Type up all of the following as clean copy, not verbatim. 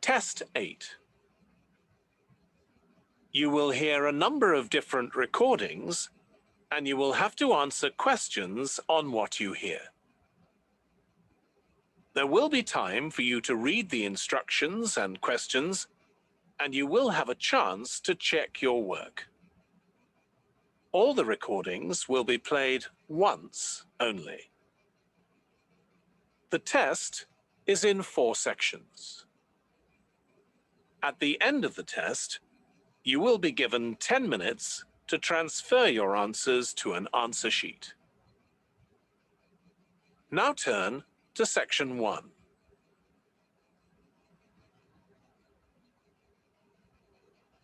Test 8. You will hear a number of different recordings, and you will have to answer questions on what you hear. There will be time for you to read the instructions and questions, and you will have a chance to check your work. All the recordings will be played once only. The test is in 4 sections. At the end of the test, you will be given 10 minutes to transfer your answers to an answer sheet. Now turn to Section 1.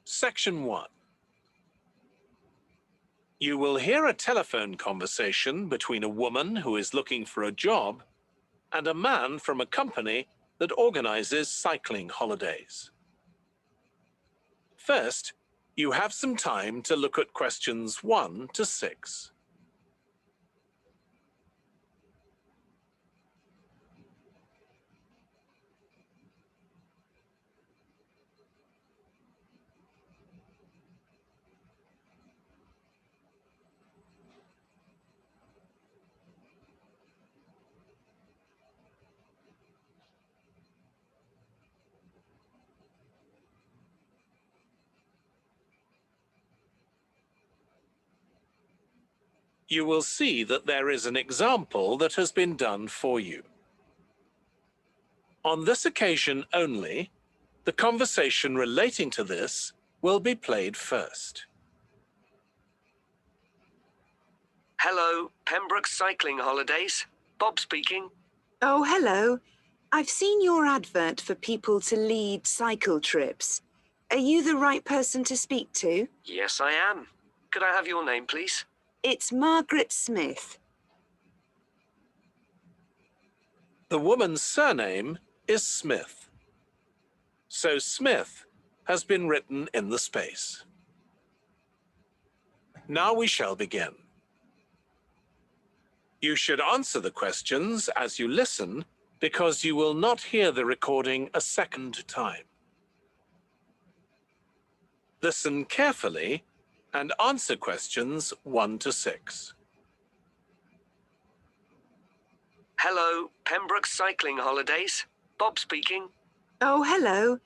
Section 1. You will hear a telephone conversation between a woman who is looking for a job and a man from a company that organizes cycling holidays. First, you have some time to look at questions 1 to 6. You will see that there is an example that has been done for you. On this occasion only, the conversation relating to this will be played first. Hello, Pembroke Cycling Holidays. Bob speaking. Oh, hello. I've seen your advert for people to lead cycle trips. Are you the right person to speak to? Yes, I am. Could I have your name, please? It's Margaret Smith. The woman's surname is Smith. So Smith has been written in the space. Now we shall begin. You should answer the questions as you listen, because you will not hear the recording a second time. Listen carefully and answer questions 1 to 6. Hello, Pembroke Cycling Holidays. Bob speaking. Oh, hello.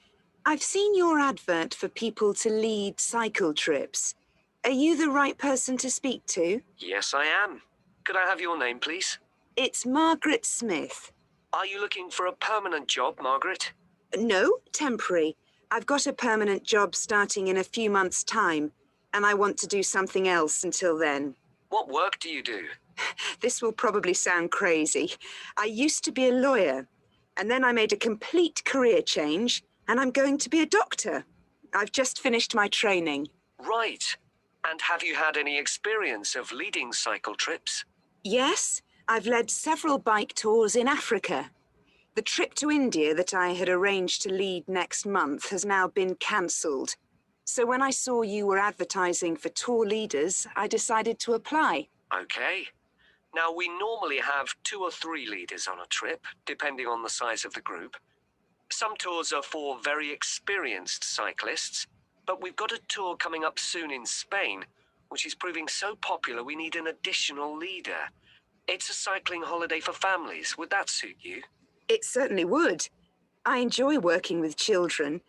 I've seen your advert for people to lead cycle trips. Are you the right person to speak to? Yes, I am. Could I have your name, please? It's Margaret Smith. Are you looking for a permanent job, Margaret? No, temporary. I've got a permanent job starting in a few months' time, and I want to do something else until then. What work do you do? This will probably sound crazy. I used to be a lawyer, and then I made a complete career change, and I'm going to be a doctor. I've just finished my training. Right. And have you had any experience of leading cycle trips? Yes, I've led several bike tours in Africa. The trip to India that I had arranged to lead next month has now been cancelled. So when I saw you were advertising for tour leaders, I decided to apply. Okay. Now, we normally have 2 or 3 leaders on a trip, depending on the size of the group. Some tours are for very experienced cyclists, but we've got a tour coming up soon in Spain, which is proving so popular we need an additional leader. It's a cycling holiday for families. Would that suit you? It certainly would. I enjoy working with children,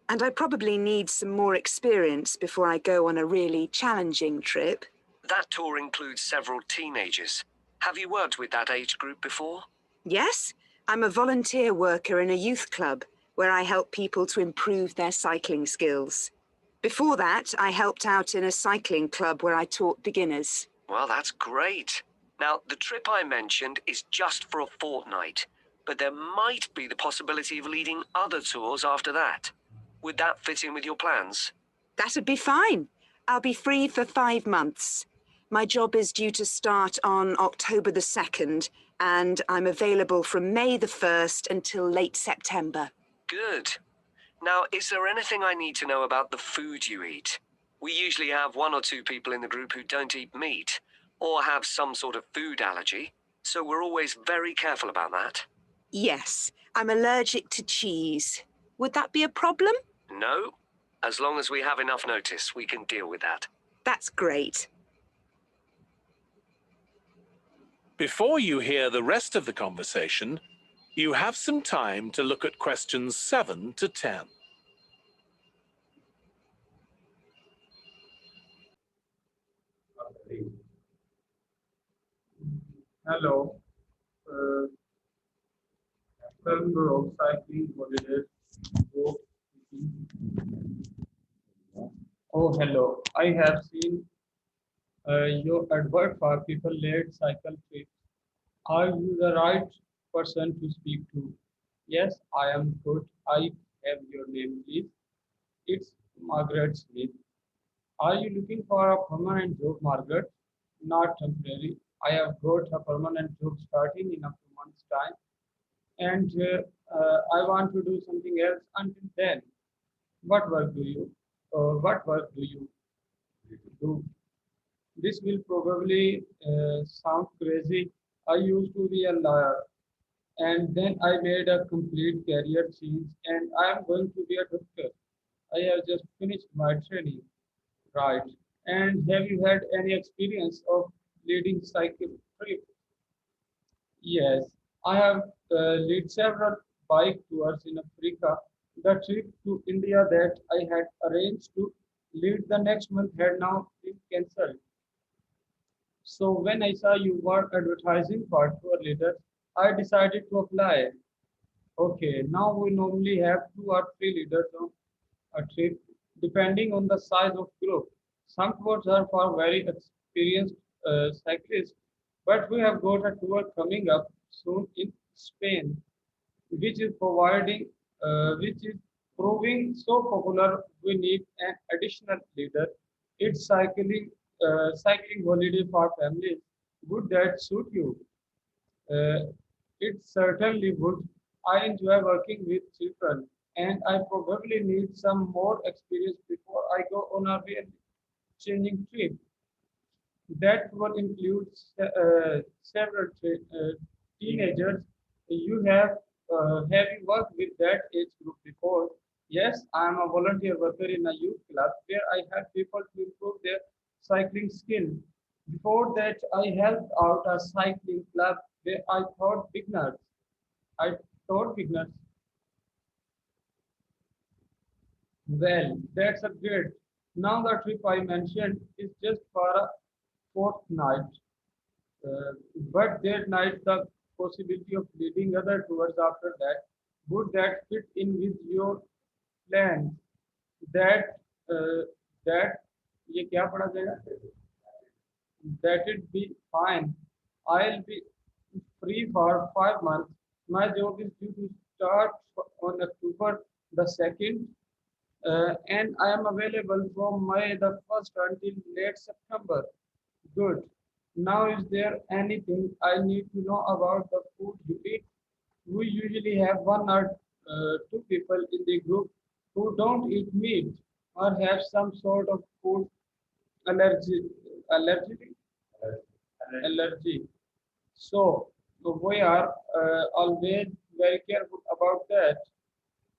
and I probably need some more experience before I go on a really challenging trip. That tour includes several teenagers. Have you worked with that age group before? Yes, I'm a volunteer worker in a youth club where I help people to improve their cycling skills. Before that, I helped out in a cycling club where I taught beginners. Well, that's great. Now, the trip I mentioned is just for a fortnight, but there might be the possibility of leading other tours after that. Would that fit in with your plans? That'd be fine. I'll be free for 5 months. My job is due to start on October the 2nd, and I'm available from May the 1st until late September. Good. Now, is there anything I need to know about the food you eat? We usually have 1 or 2 people in the group who don't eat meat, or have some sort of food allergy, so we're always very careful about that. Yes, I'm allergic to cheese. Would that be a problem? No. As long as we have enough notice, we can deal with that. That's great. Before you hear the rest of the conversation, you have some time to look at questions 7 to 10. Hello. Uh, Pembroke cycling holidays. Oh, hello. I have seen your advert for people-led cycle trips. Are you the right person to speak to? Yes, I am good. I have your name, please. It's Margaret Smith. Are you looking for a permanent job, Margaret? Not temporary. I have got a permanent job starting in a few months' time, and I want to do something else until then. What work do you do? This will probably sound crazy. I used to be a lawyer, and then I made a complete career change, and I am going to be a doctor. I have just finished my training. Right. And have you had any experience of leading cycle trips? Yes, I have led several bike tours in Africa. The trip to India that I had arranged to lead the next month had now been cancelled. So when I saw you were advertising for tour leaders, I decided to apply. Okay, now we normally have 2 or 3 leaders on a trip, depending on the size of group. Some tours are for very experienced cyclists, but we have got a tour coming up soon in Spain, which is which is proving so popular. We need an additional leader. It's cycling holiday for families. Would that suit you? Uh, it certainly would. I enjoy working with children, and I probably need some more experience before I go on a real changing trip. That will include several teenagers. Have you worked with that age group before? Yes, I am a volunteer worker in a youth club where I help people to improve their cycling skill. Before that, I helped out a cycling club where I taught beginners. Well, that's a great. Now the trip I mentioned is just for a fortnight. But that night, the possibility of leading other tours after that, would that fit in with your plans? That that ये क्या पढ़ा जाएगा? That it be fine. I'll be free for 5 months. My job is due to start on October the 2nd, and I am available from May the 1st until late September. Good. Now, is there anything I need to know about the food you eat? We usually have 1 or 2 people in the group who don't eat meat or have some sort of food allergy. Allergy? Allergy. So we are always very careful about that.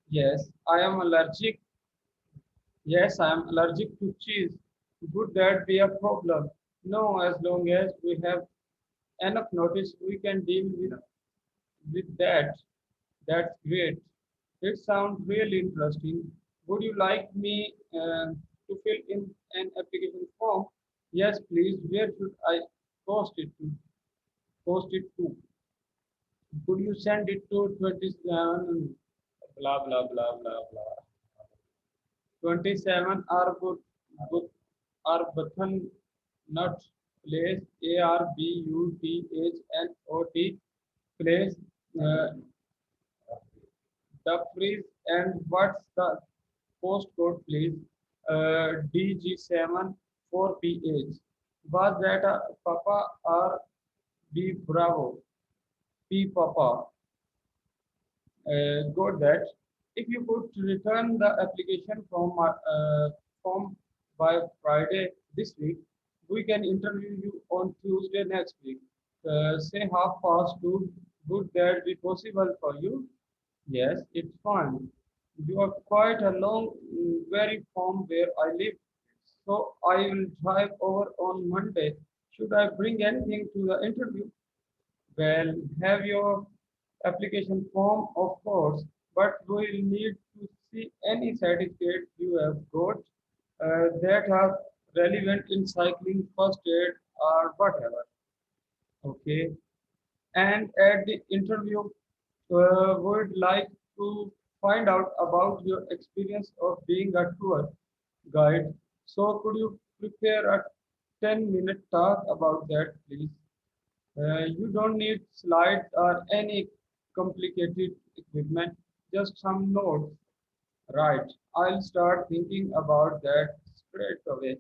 Yes, I am allergic. Yes, I am allergic to cheese. Would that be a problem? No, as long as we have enough notice, we can deal with that. That's great. It sounds really interesting. Would you like me to fill in an application form? Yes, please. Where should I post it to? Post it to? Could you send it to 27 blah blah blah blah blah 27 Arbuthan Nut Place Arbuthnot Place Dumfries, and what's the postcode please? DG7 4PH. Was that a Papa or B Bravo? P Papa. Got that. If you could return the application form by Friday this week, we can interview you on Tuesday next week. Say 2:30. Would that be possible for you? Yes, it's fine. You are quite a long, very from where I live. So I will drive over on Monday. Should I bring anything to the interview? Well, have your application form, of course, but we'll need to see any certificate you have got that are relevant in cycling, first aid, or whatever. Okay. And at the interview, would like to find out about your experience of being a tour guide. So could you prepare a 10-minute talk about that, please? You don't need slides or any complicated equipment, just some notes. Right, I'll start thinking about that straight away.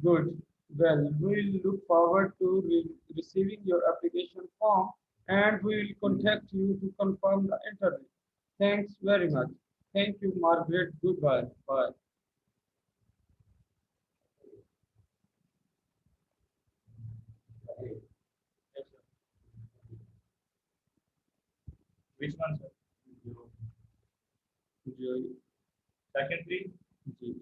Good. Well, we'll look forward to receiving your application form and we will contact you to confirm the interview. Thanks very much. Thank you, Margaret. Goodbye. Bye. Which one, sir? Joy. Second, please. Ji.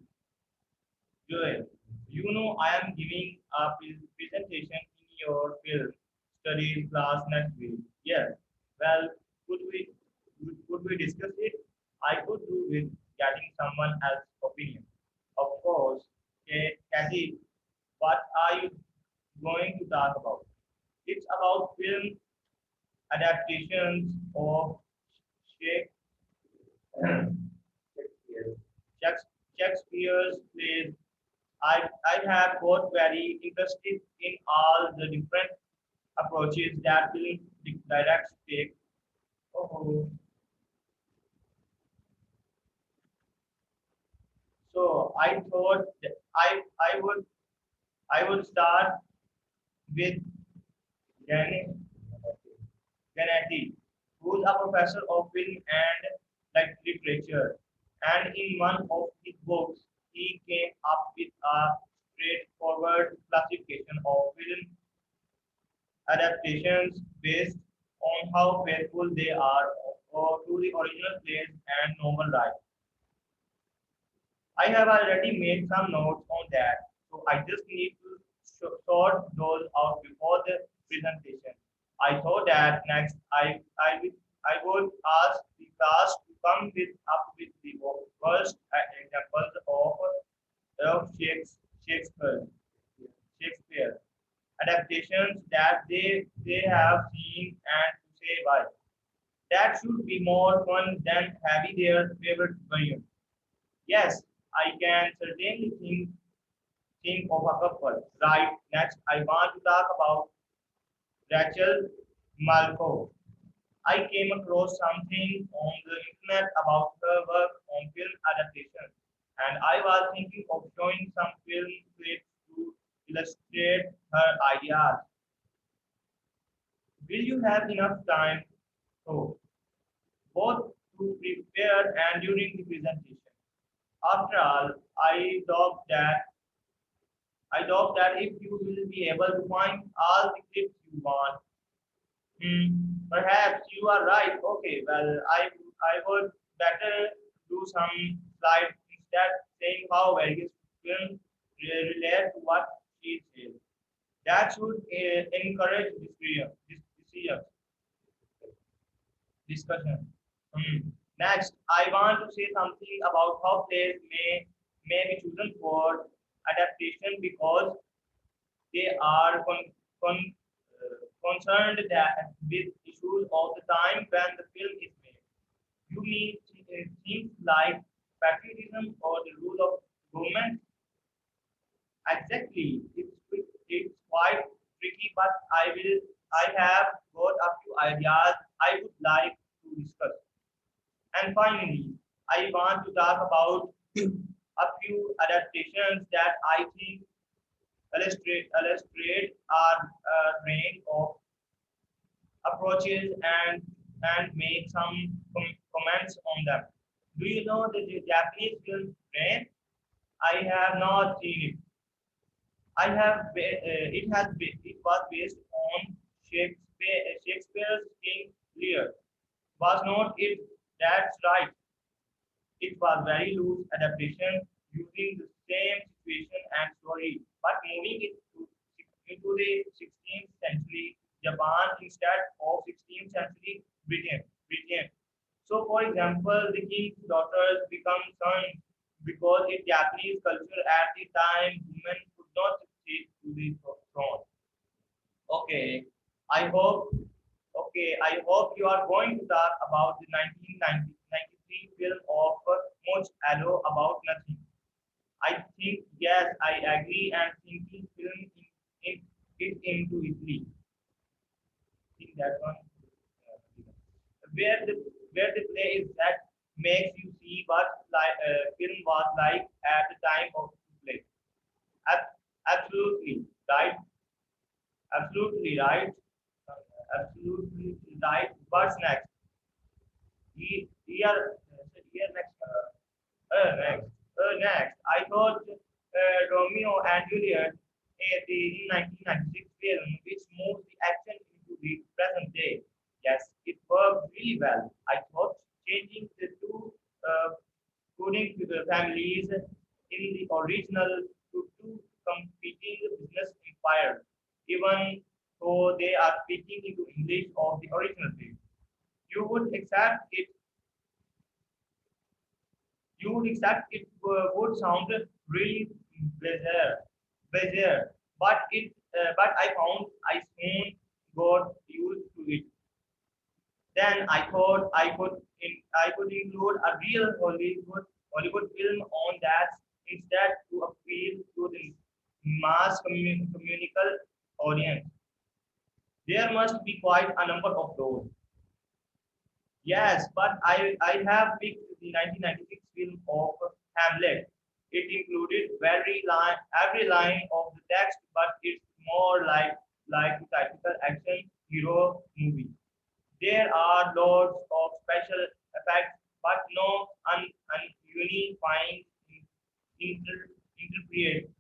Joel, you know I am giving a presentation in your film studies class next week. Yes. Well, could we could we discuss it? I could do with getting someone else's opinion. Of course. Okay, Kathy, what are you going to talk about? It's about film adaptations of Shakespeare. Shakespeare's plays. I have got very interested in all the different approaches that film directs take. Oh, so I thought that I would start with Janet Gennady, who's a professor of film and literature. And in one of his books, he came up with a straightforward classification of film adaptations based on how faithful they are to the original plays and novel rights. I have already made some notes on that, so I just need to sort those out before the presentation. I thought that next I would ask the class to come with the first examples of Shakespeare adaptations that they have seen and to say why. That should be more fun than having their favorite version. Yes, I can certainly think of a couple. Right, next I want to talk about Rachel Malko. I came across something on the internet about her work on film adaptation, and I was thinking of showing some film clips to illustrate her ideas. Will you have enough time? So, both to prepare and during the presentation. After all, I doubt that if you will be able to find all the clips you want, perhaps you are right. Okay, well, I would better do some slides instead, saying how various films relate to what she says. That should encourage decision discussion. Next, I want to say something about how plays may be chosen for adaptation because they are concerned that with issues of the time when the film is made. You mean things like patriotism or the rule of government? Exactly. It's quite tricky, but I have got a few ideas I would like to discuss. And finally, I want to talk about a few adaptations that I think illustrate our range of approaches and make some comments on them. Do you know the Japanese film Rain? I have not seen it. It was based on Shakespeare's King Lear. Was not it? That's right. It was very loose adaptation using the same situation and story, but moving it into the 16th century Japan instead of 16th century Britain. So, for example, the king's daughters become sons because in Japanese culture at the time, women could not succeed to the throne. Okay, I hope. Okay, I hope you are going to talk about the 1993 film of Much Ado About Nothing. I think yes, I agree, and thinking film in it into Italy. In that one, where the where the play is that makes you see what film was like at the time of the play. Ab- Absolutely right. Absolutely right. Absolutely right. What's next? Here next. Next. I thought Romeo and Juliet, the in 1996 film, which moves the action into the present day. Yes, it worked really well. I thought changing the two putting to the families in the original to two competing business empires, even though they are speaking into English of the original film. You would accept it you would expect it would sound really bizarre, but I found I soon got used to it. Then I thought I could include a real Hollywood film on that instead to appeal to the communical audience. There must be quite a number of those. Yes, but I have picked the 1996 film of Hamlet. It included every line of the text, but it's more like a typical action hero movie. There are lots of special effects, but no unifying inter, interpretation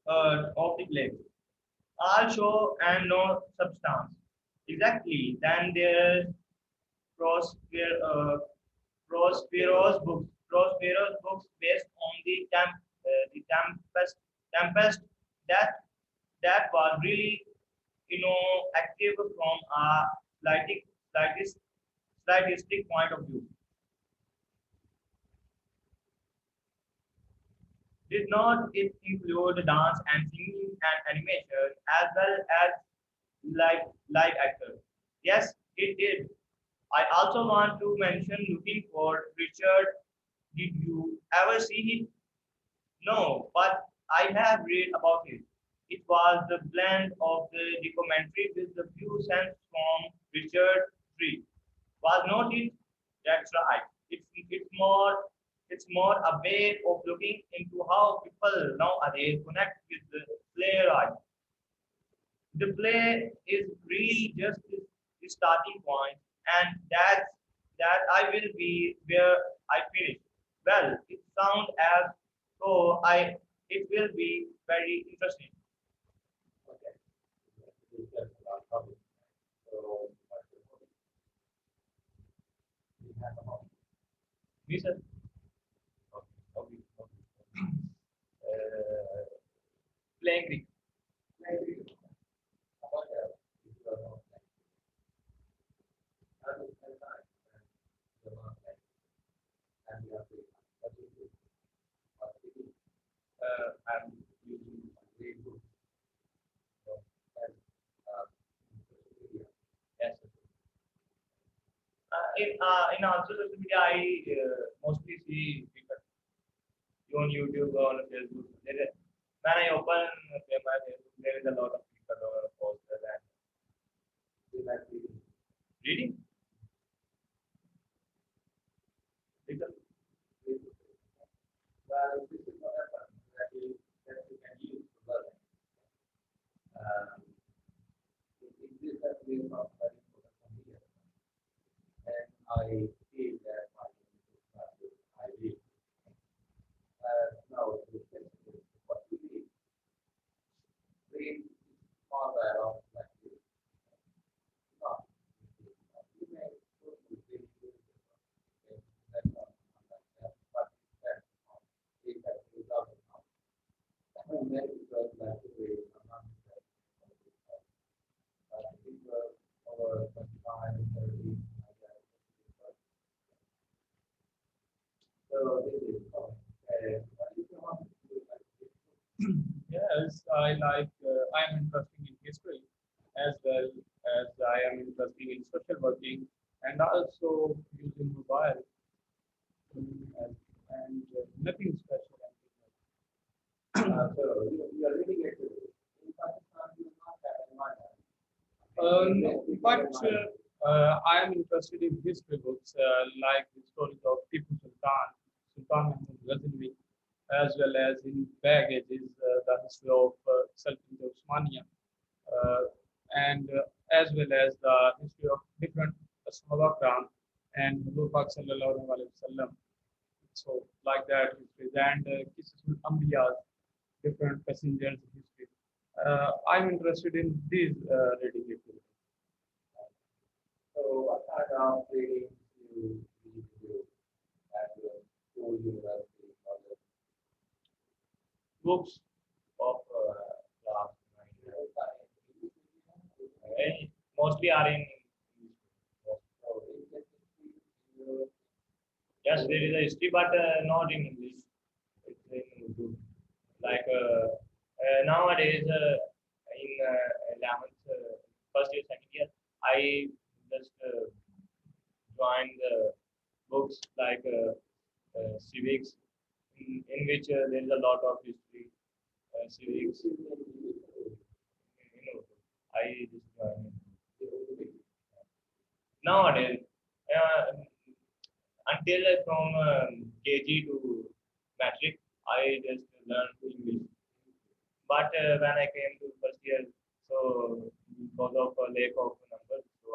of the play. All show and no substance. Exactly. Then there's Prospero, Prospero's books based on the Tempest. That that was really active from a slightest, slightest point of view. Did not it include dance and singing and animation as well as live actors? Yes, it did. I also want to mention looking for Richard. Did you ever see it? No, but I have read about it. It was the blend of the documentary with the few cents from Richard Tree. Was not it? That's right. It's more a way of looking into how people nowadays connect with the playwright. The play is really just the starting point, and that I will be where I finish. Well, it sounds as though I it will be very interesting. Listen, playing Greek. I'm using yes. In also social media, I mostly see people on YouTube or on Facebook. When I open my Facebook, there is a lot of people or posters and reading. Because, this is what happens that you can use to learn. This has been not very important for me, and I feel that I read. Now, what we read far around like this. Not, you may go to as I am interested in history as well as I am interested in social working and also using mobile and nothing special. You are reading it in Pakistan, you do not have any minor. But I am interested in history books like the stories of Tipu Sultan, Sultan Mahmud Ghaznavi, as well as in baggage is the history of Sultan Osmania, uh, and as well as the history of different Sahaba Kram and Huzur Pak Sallallahu Alaihi Wasallam. So like that history and Qisasul Ambiyas, different passengers history. I'm interested in these reading activities. So what kind of reading you do at your school, university, college? Books of class 9. Mostly are in English. Yes, there is a history, but not in English. It's in Urdu. Like nowadays, in 11th, first year, second year, I just joined the books like civics, in which there is a lot of history, civics. I just joined nowadays. Until from KG to matric, I just learned English. But when I came to first year, so because of a lack of numbers, so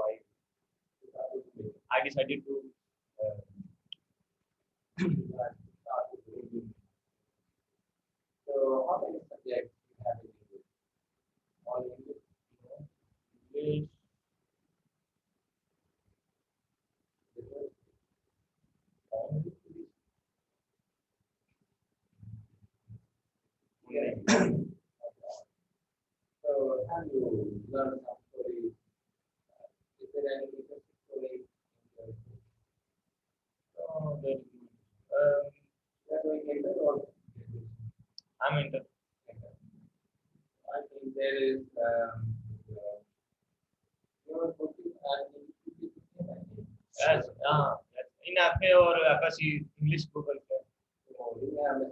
I decided to start with English. So how many subjects you have in English? All English, English. So have you learned some stories? Is there any interesting story in your book? Oh, very good. You are doing inter or I'm inter. I think there is your book is yes, yes. In FA or FSC English book also. So you have a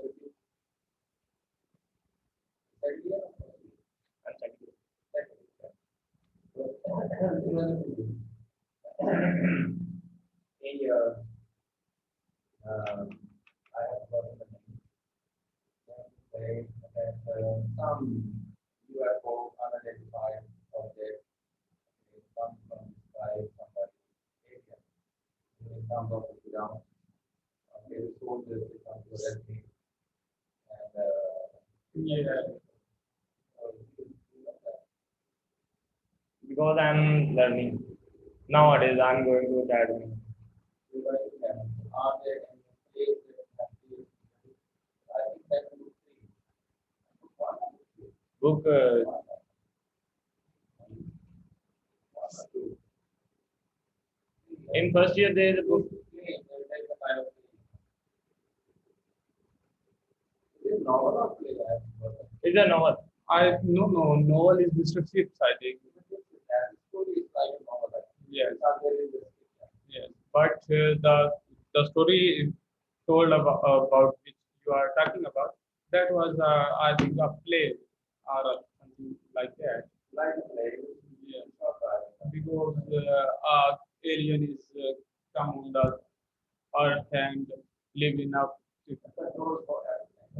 second year? I'm second year. In your I have gotten the name. Say that some UFO unidentified object comes from the sky, somebody alien. In terms of the ground, the soldiers become to rescue and yeah. Because I'm learning nowadays, I'm going to academy. Are there any places that you I think that would be book in first year there is a book. It's a novel. I no novel is Mr. Six, I think. Yes. Yes. But the story told about which you are talking about, that was I think a play or something like that. Like a play. Yes. Because alien is come on the earth and live in a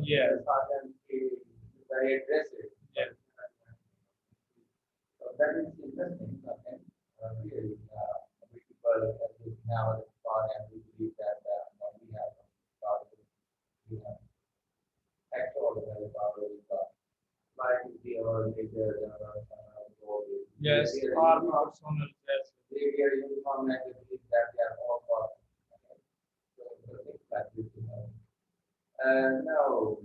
yes. Very aggressive. Yes. So that is interesting. Okay. Really, we people now thought and we believe that we have God, we have actual power with God. Like the our major yes, arm personal yes. They are uniform and they believe that they are all God. Okay. So things like this, you know. Now,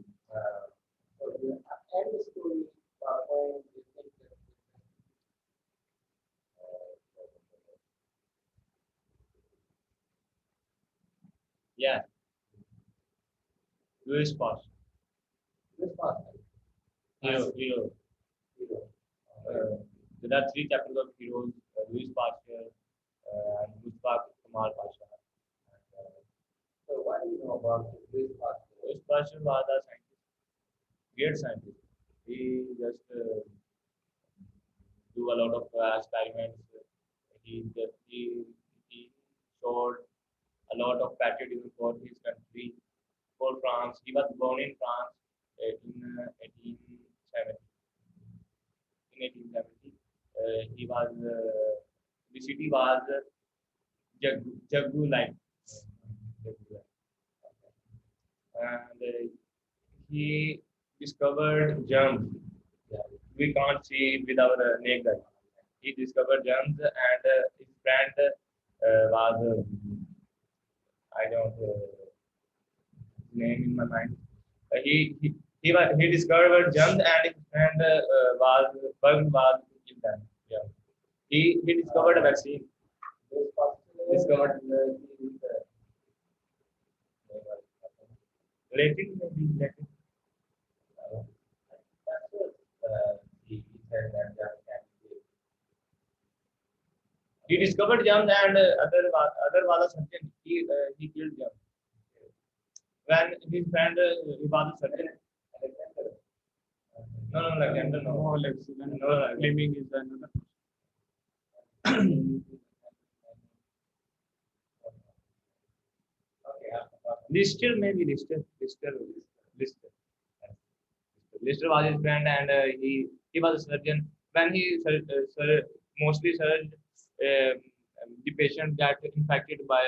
so the end story going to think that yeah. Louis Pasteur. Louis Pasteur. Hero. There are three chapters of heroes: Louis Pasteur and Mustafa Kamal Pasha. So, what do you know about Louis Pasteur? Louis Pasteur was a scientist, great scientist. He just do a lot of experiments. He showed a lot of patriotism for his country, for France. He was born in France in 1870. In 1870, he was the city was Jaggu Line. And he discovered germs. We can't see with our naked eye. He discovered germs, and his friend was I don't name in my mind. He discovered germs, and his friend was bug was to kill them. Yeah. He discovered a vaccine. Discovered related maybe related. He said that germs can be killed. He discovered germs, and other was a surgeon. He killed germs. When his friend he was a surgeon. No, Alexander, no. No, Alex, No, Fleming is another. Lister maybe Lister was his friend, and he was a surgeon. When he mostly surged the patient that infected by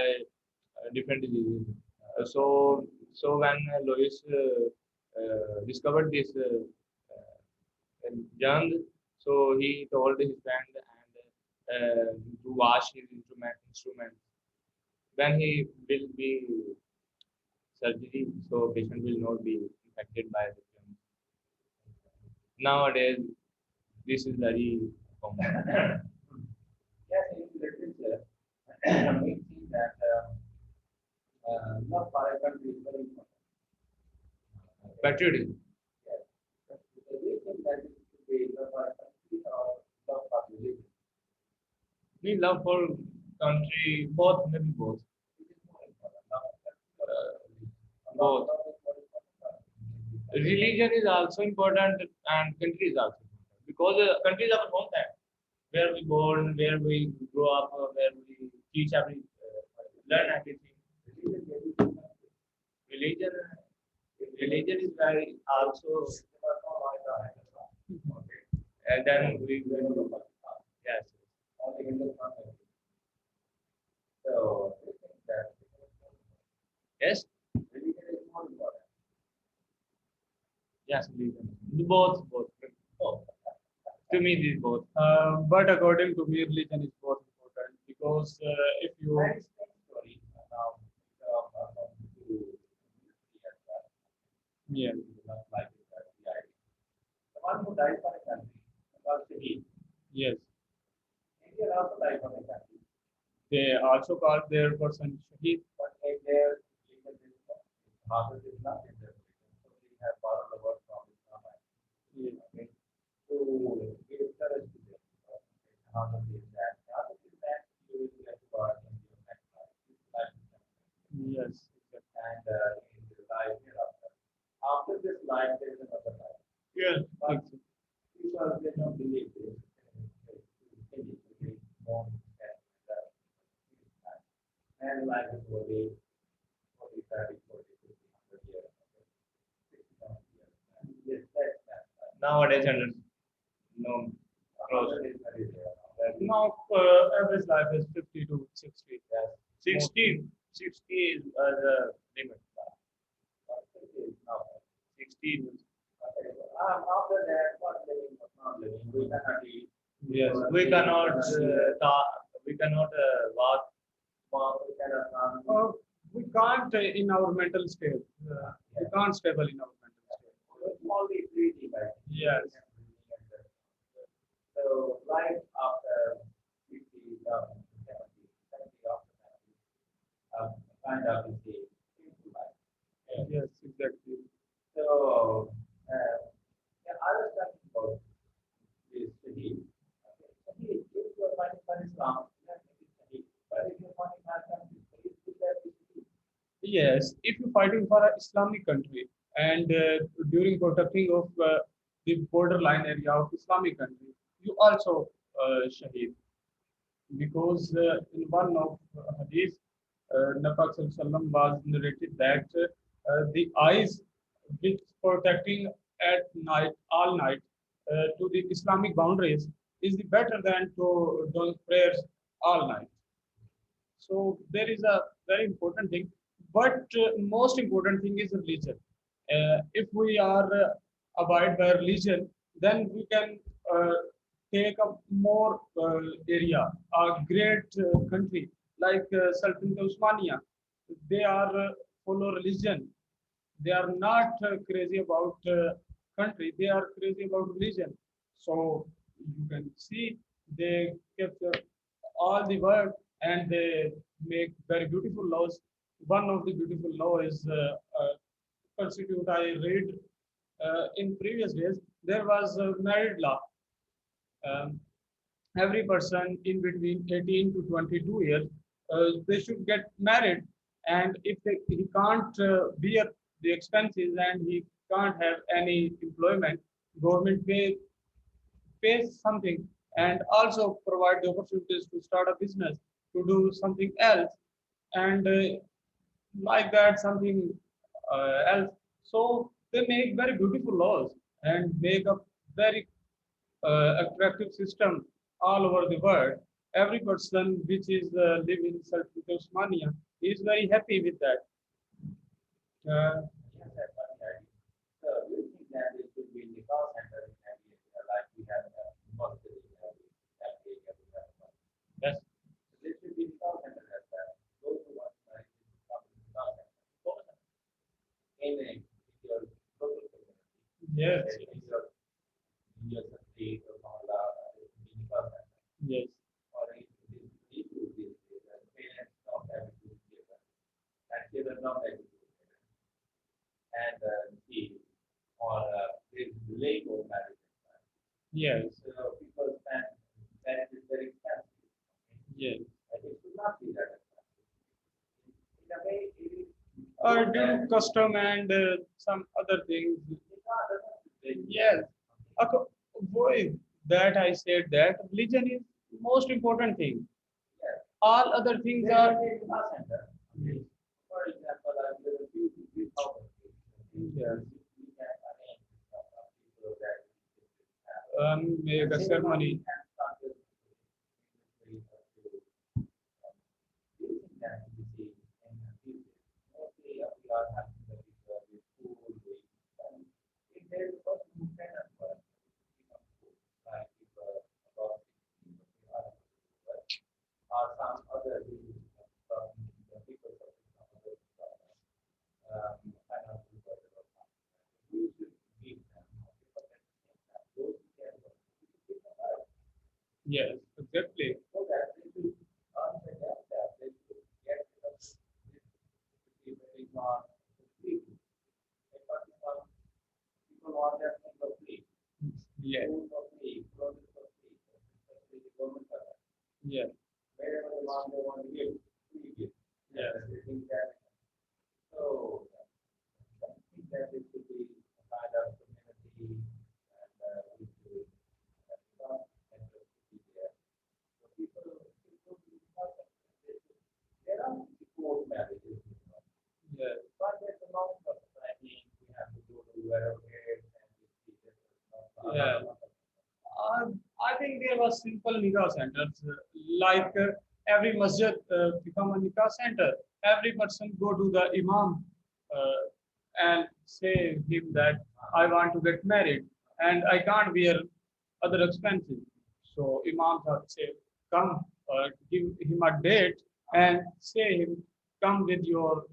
different diseases. So when Lois discovered this germs, so he told his friend and to wash his instruments. When he will be surgery, so patient will not be infected by the germs. Nowadays, this is very common. Yes, in literature, we see that love for a country is very important. Patriotism. Yes. But the reason that it should be love for a country or love for religion. We love for country, both, maybe both. It is more important. Both. Religion is also important and country is also important because country is our homeland, where we born, where we grow up, where we teach learn everything. Religion, religion is very also. And then we will. Yes. So yes. Religion is more important. Yes, religion. Both. To me, these both. But according to me, religion is more important because if you Story. yeah Like the one who died for a country was Shaheed. yes India also died for a country. they also called their person Shahid. But in their religion is Harvard is not in their religion. So we have borrowed the word from Islam. Yeah. Okay. To give courage to them. Harvard is that. Harvard is that you will get God in your next life. This life is not. Yes And in the life hereafter. After this life, there is another life. yes But people they don't believe this. And life is only 40, 30, 40, 50, 100 years. 60, 70 years. Yes, that's that. Nowadays, and no, close. now average life is 50 to 60 Yes. 60 is the limit. 60 is now. 60 is. After that, what living, what not living, we cannot eat. yes We cannot talk. We cannot walk. We cannot run. we can't in our mental state we can't stable in our mental state Only breathing, right? yes So life after 50, 70, 70 after that, kind of is the into life. yes exactly So, yeah, I was fighting for Islam, then it is Shaheed. But if you're fighting for a country, so it should that be Shaheed. Yes, if you're fighting for an Islamic country and during protecting of the borderline area of Islamic country, you also shaheed. Because in one of hadith, Nabi Sallallahu Alaihi Wasallam was narrated that the eyes which protecting at night, all night, to the Islamic boundaries is the better than to doing prayers all night. So there is a very important thing, but most important thing is religion. If we are abide by religion, then we can take a more area, a great country like Sultanate Osmania. They are follow religion. They are not crazy about country. They are crazy about religion. So you can see they kept all the work and they make very beautiful laws. One of the beautiful law is constitute. I read in previous days there was a married law. Um, every person in between 18 to 22 years, they should get married. And if he can't bear the expenses and he can't have any employment, government pays something and also provide the opportunities to start a business, to do something else, and like that something else. So they make very beautiful laws and make a very attractive system all over the world. Every person which is living in Sultanate Osmania is very happy with that. Yes, that's funny idea. So do you think that there should be Nikah center in every area, like we have a hospital in every area we have one. Yes. So there should be Nikah center as well. Those who want to marry should come to Nikah center. In your local community. Yes. In your state or Mohalla, there should be Nikah center. Yes. Or if it is issue these days, that parents don't have to do children, and children don't have to do children. And see, or there is delay of marriage. Yes. So people spend that is very expensive. Yes. And it should not be that expensive. In a way, it is. Or due to custom and some other things. Yes. Okay. Boy, that I said that religion is most important thing. Yes. All other things There are. is a Nikah center. For example, there are few houses. Yes. We can arrange people that Make a ceremony. Or some other people financial burden or something. We should give them, but at the same time, those who can work, we should give them right. Yes, exactly. So that they should earn the debt that they should get this very not free. In Pakistan, people want their things for free. Yes. Food for free, clothes for free, especially the government service. Yes. Wherever they want to give, free give. Yes. They think that. So I think that it should be a kind of community and we should not enter to be there. So there are support marriages, Yes. but there's a long process. I mean, we have to go to wherever it is and we see this. Yeah. I think there was simple nikah centers like every masjid become a nikah center. Every person go to the imam and say him that I want to get married and I can't bear other expenses. So imams have to say, come, give him a date and say him, come with your